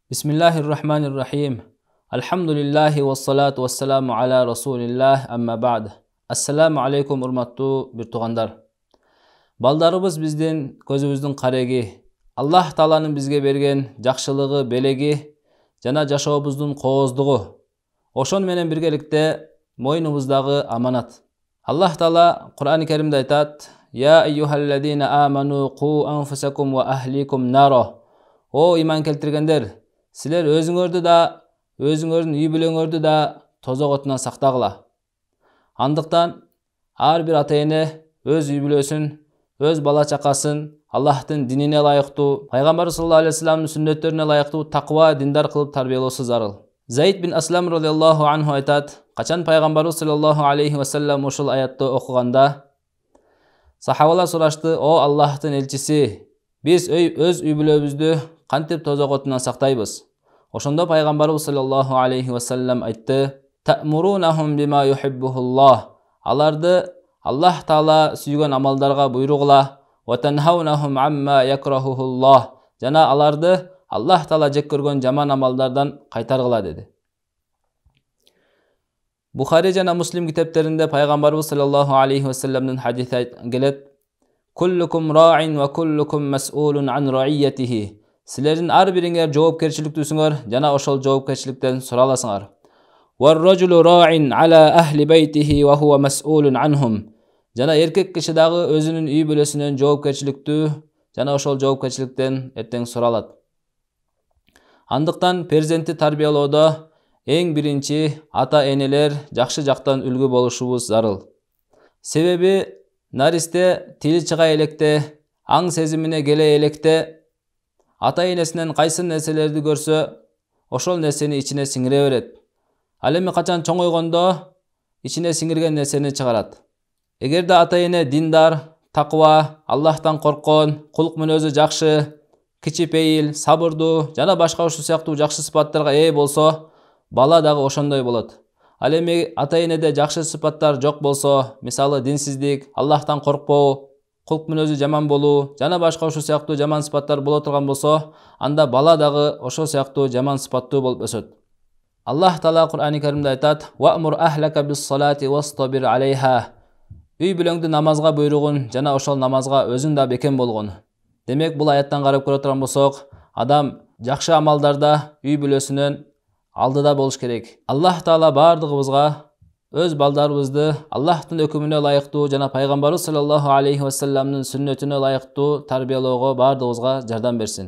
Bismillahirrahmanirrahim. Alhamdulillahi wassalatu wassalamu ala rasulillah amma ba'd. Assalamu alaikum урматтуу bir тугандар. Балдарыбыз биздин көзүбүздүн кареги, Аллах Тааланын бизге берген жакшылыгы, белеги жана жашообуздун кооздугу. Ошону менен биргеликте мойнубуздагы аманат. Аллах Таала Кур'ан-ы Каримде айтат: "Я айюхаллазина аману қу анфусакум ва ахликум наро." О иман келтиргендер, силер өзүңөрдү да, өзүңөрдүн үй бүлөңөрдү да тозок отунан сактагыла. Андыктан ар бир ата эне өз үй бүлөсүн, өз бала чакасын Аллахтын динине ылайыктуу, пайгамбар саллаллаху алейхи вассаламдын сүннөттөрүнө ылайыктуу таква диндар кылып тарбиялоосу зарыл. Заид бин Аслам радиаллаху анху айтат: качан пайгамбарыбыз саллаллаху алейхи вассалам ушул аятты окуганда, сахабалар сурашты: "О Аллахтын элчиси, биз өз үй бүлөбүздү кантип тозок отунан сактайбыз?" Ошондо пайгамбарыбыз саллаллаху алейхи вассалам айтты: "Та'мурунахум бима юхиббухуллах." Аларды Аллах Таала сүйгөн амалдарга буйругула, "Ва танхаунахум амма якрахухуллах." Жана аларды Аллах Таала жек көргөн жаман амалдардан кайтаргыла деди. Бухари жана Муслим китептеринде пайгамбарыбыз саллаллаху алейхи вассаламдын хадиси келет: "Куллукум ра'ин ва куллукум мас'улун ан ра'iyyatihi." Силердин ар бириңер жоопкерчиликтүүсүңөр жана ошол жоопкерчиликтен сураласыңар. "Вар-раджулу ра'ин ала ахли байтихи ва хува мас'улун анхум." Жана эркек киши дагы өзүнүн үй бүлөсүнөн жоопкерчиликтүү жана ошол жоопкерчиликтен эртең суралат. Андыктан перзентти тарбиялоодо эң биринчи ата энелер жакшы жактан үлгү болушубуз зарыл. Себеби наристе тили чыга электе, аң сезимине келе электе ата энесинен кайсы нерселерди көрсө, ошол нерсени ичине сиңире берет. Ал эми качан чоңойгондо ичине сиңирген нерсени чыгарат. Эгерде ата эне диндар, таква, Аллахтан корккон, кулк мүнөзү жакшы, кичипейил, сабырдуу жана башка ушул сыяктуу жакшы сыпаттарга ээ болсо, бала дагы ошондой болот. Ал эми ата энеде жакшы сыпаттар жок болсо, мисалы динсиздик, Аллахтан коркпоо, кулк мүнөзү жаман болуу жана башка ушул сыяктуу жаман сыпаттар боло турган болсо, анда бала дагы ошол сыяктуу жаман сыпаттуу болуп өсөт. Аллах Таала Кур'ан-ы Каримде айтат: "Ва'мур ахлака бис-салати вастабир алейха." Үй бүлөңдү намазга буйругун жана ошол намазга өзүң да бекем болгон. Демек бул аяттан карап көрө турган болсок, адам жакшы амалдарда үй бүлөсүнөн алдыда болуш керек. Аллах Таала бардыгыбызга өз балдарыбызды Аллахтын өкүмүнө ылайыктуу жана пайгамбарыбыз саллаллаху алейхи вассаламдын сүннөтүнө ылайыктуу тарбиялоого бардыгыбызга жардам берсин.